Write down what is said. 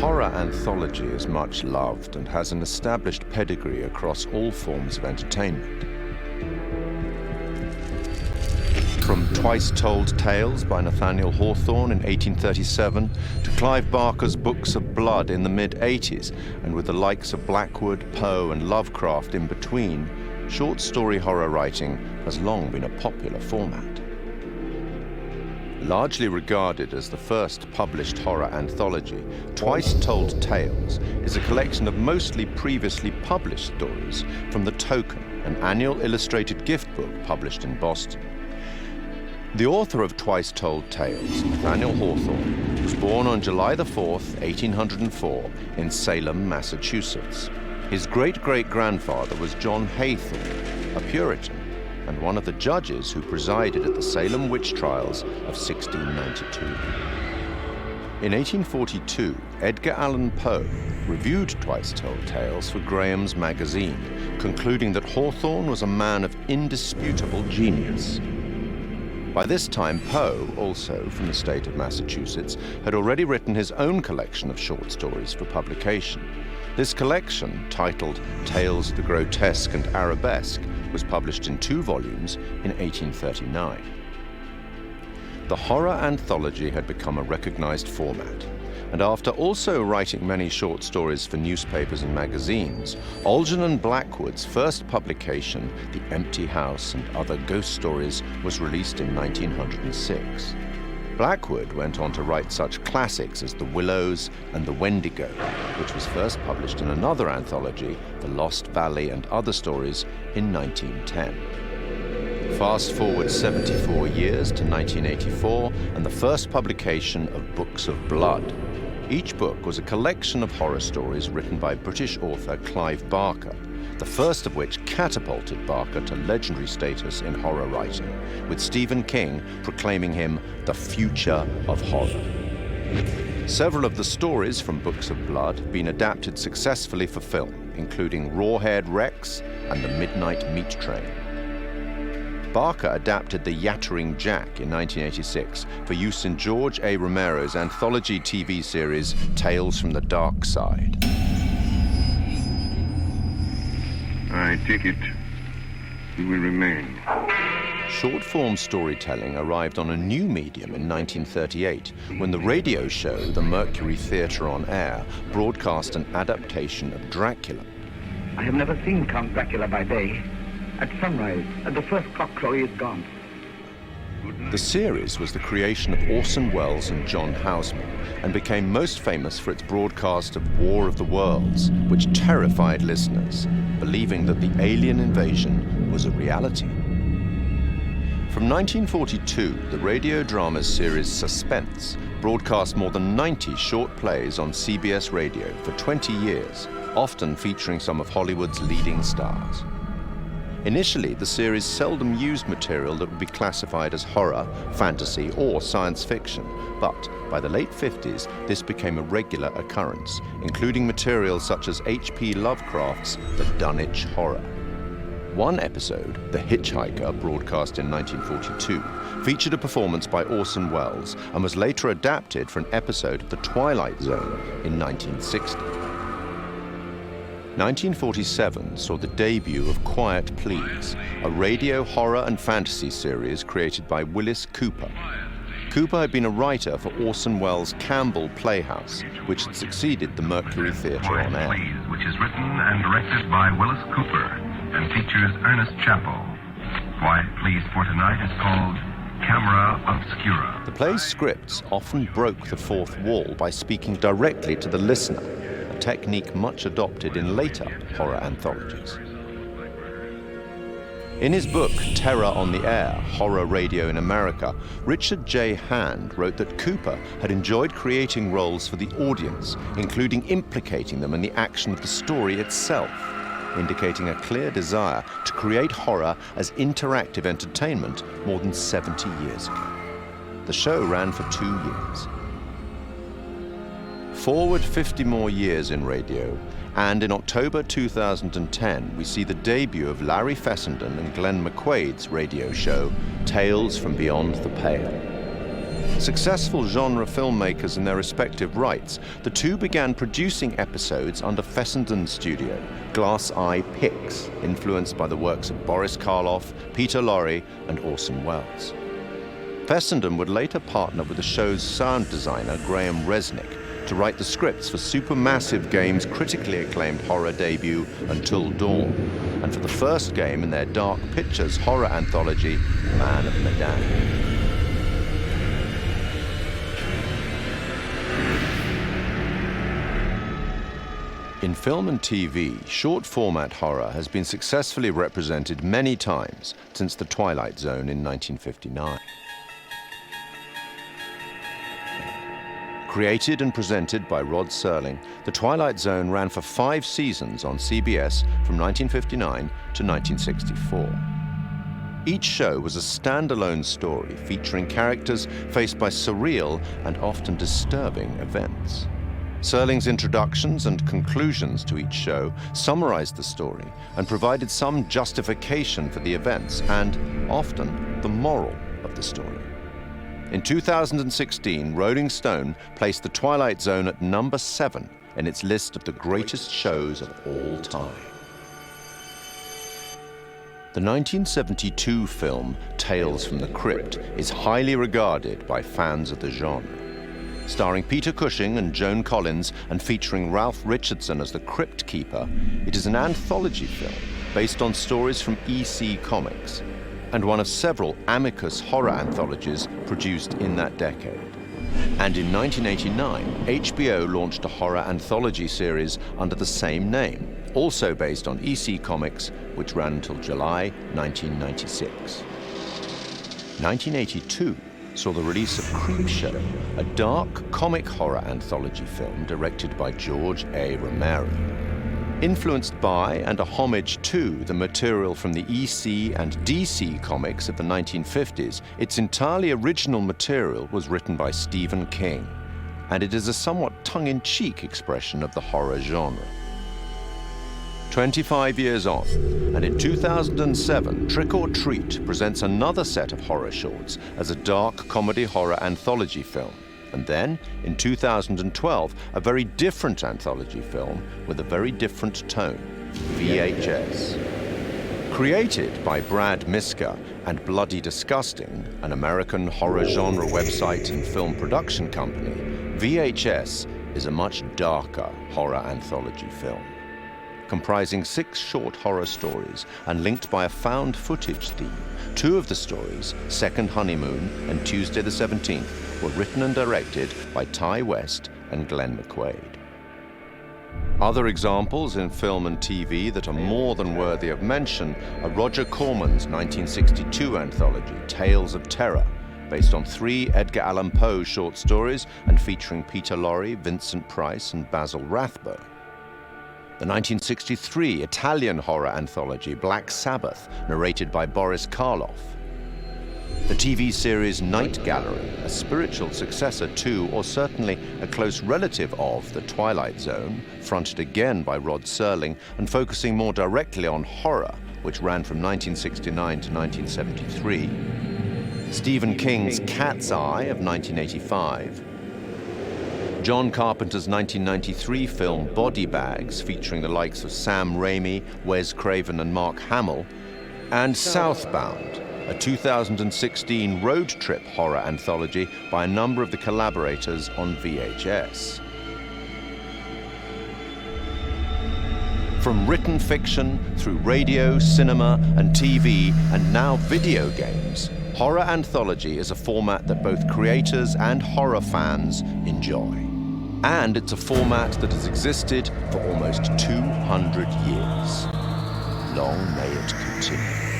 horror anthology is much loved and has an established pedigree across all forms of entertainment. From Twice Told Tales by Nathaniel Hawthorne in 1837 to Clive Barker's Books of Blood in the mid-80s, and with the likes of Blackwood, Poe and Lovecraft in between, short story horror writing has long been a popular format. Largely regarded as the first published horror anthology, Twice Told Tales is a collection of mostly previously published stories from The Token, an annual illustrated gift book published in Boston. The author of Twice Told Tales, Nathaniel Hawthorne, was born on July 4th, 1804, in Salem, Massachusetts. His great-great-grandfather was John Hawthorne, a Puritan, and one of the judges who presided at the Salem witch trials of 1692. In 1842, Edgar Allan Poe reviewed Twice Told Tales for Graham's magazine, concluding that Hawthorne was a man of indisputable genius. By this time, Poe, also from the state of Massachusetts, had already written his own collection of short stories for publication. This collection, titled Tales of the Grotesque and Arabesque, was published in 2 volumes in 1839. The horror anthology had become a recognized format, and after also writing many short stories for newspapers and magazines, Algernon Blackwood's first publication, The Empty House and Other Ghost Stories, was released in 1906. Blackwood went on to write such classics as The Willows and The Wendigo, which was first published in another anthology, The Lost Valley and Other Stories, in 1910. Fast forward 74 years to 1984 and the first publication of Books of Blood. Each book was a collection of horror stories written by British author Clive Barker, the first of which catapulted Barker to legendary status in horror writing, with Stephen King proclaiming him the future of horror. Several of the stories from Books of Blood have been adapted successfully for film, including Rawhead Rex and The Midnight Meat Train. Barker adapted The Yattering Jack in 1986 for use in George A. Romero's anthology TV series Tales from the Dark Side. I take it you will remain. Short-form storytelling arrived on a new medium in 1938 when the radio show The Mercury Theatre on Air broadcast an adaptation of Dracula. I have never seen Count Dracula by day. At sunrise, at the first cockcrow, he is gone. The series was the creation of Orson Welles and John Houseman and became most famous for its broadcast of War of the Worlds, which terrified listeners, believing that the alien invasion was a reality. From 1942, the radio drama series Suspense broadcast more than 90 short plays on CBS radio for 20 years, often featuring some of Hollywood's leading stars. Initially, the series seldom used material that would be classified as horror, fantasy, or science fiction, but by the late 50s, this became a regular occurrence, including material such as H.P. Lovecraft's The Dunwich Horror. One episode, The Hitchhiker, broadcast in 1942, featured a performance by Orson Welles and was later adapted for an episode of The Twilight Zone in 1960. 1947 saw the debut of Quiet Please, a radio horror and fantasy series created by Willis Cooper. Cooper had been a writer for Orson Welles' Campbell Playhouse, which had succeeded the Mercury Theatre on Air. Please, which is written and directed by Willis Cooper and features Ernest Chappell. Quiet Please for tonight is called Camera Obscura. The play's scripts often broke the fourth wall by speaking directly to the listener, a technique much adopted in later horror anthologies. In his book, Terror on the Air, Horror Radio in America, Richard J. Hand wrote that Cooper had enjoyed creating roles for the audience, including implicating them in the action of the story itself, indicating a clear desire to create horror as interactive entertainment more than 70 years ago. The show ran for 2 years. Forward 50 more years in radio, and in October 2010, we see the debut of Larry Fessenden and Glenn McQuaid's radio show, Tales from Beyond the Pale. Successful genre filmmakers in their respective rights, the two began producing episodes under Fessenden's studio, Glass Eye Pix, influenced by the works of Boris Karloff, Peter Lorre, and Orson Welles. Fessenden would later partner with the show's sound designer, Graham Resnick, to write the scripts for Supermassive Games' critically acclaimed horror debut, Until Dawn, and for the first game in their Dark Pictures horror anthology, Man of Medan. In film and TV, short-format horror has been successfully represented many times since The Twilight Zone in 1959. Created and presented by Rod Serling, The Twilight Zone ran for 5 seasons on CBS from 1959 to 1964. Each show was a standalone story featuring characters faced by surreal and often disturbing events. Serling's introductions and conclusions to each show summarized the story and provided some justification for the events and, often, the moral of the story. In 2016, Rolling Stone placed The Twilight Zone at number 7 in its list of the greatest shows of all time. The 1972 film Tales from the Crypt is highly regarded by fans of the genre. Starring Peter Cushing and Joan Collins and featuring Ralph Richardson as the Crypt Keeper, it is an anthology film based on stories from EC Comics and one of several Amicus horror anthologies produced in that decade. And in 1989, HBO launched a horror anthology series under the same name, also based on EC Comics, which ran until July 1996. 1982 saw the release of Creepshire, a dark comic horror anthology film directed by George A. Romero. Influenced by and a homage to the material from the EC and DC comics of the 1950s, its entirely original material was written by Stephen King, and it is a somewhat tongue-in-cheek expression of the horror genre. 25 years on, and in 2007, Trick or Treat presents another set of horror shorts as a dark comedy horror anthology film. And then, in 2012, a very different anthology film with a very different tone, VHS. Created by Brad Miska and Bloody Disgusting, an American horror genre website and film production company, VHS is a much darker horror anthology film. Comprising 6 short horror stories and linked by a found footage theme. 2 of the stories, Second Honeymoon and Tuesday the 17th, were written and directed by Ty West and Glenn McQuaid. Other examples in film and TV that are more than worthy of mention are Roger Corman's 1962 anthology, Tales of Terror, based on 3 Edgar Allan Poe short stories and featuring Peter Lorre, Vincent Price, and Basil Rathbone. The 1963 Italian horror anthology Black Sabbath, narrated by Boris Karloff. The TV series Night Gallery, a spiritual successor to, or certainly a close relative of, The Twilight Zone, fronted again by Rod Serling and focusing more directly on horror, which ran from 1969 to 1973. Stephen King's Cat's Eye of 1985. John Carpenter's 1993 film Body Bags, featuring the likes of Sam Raimi, Wes Craven, and Mark Hamill, and Southbound, a 2016 road trip horror anthology by a number of the collaborators on VHS. From written fiction through radio, cinema, and TV, and now video games, horror anthology is a format that both creators and horror fans enjoy. And it's a format that has existed for almost 200 years. Long may it continue.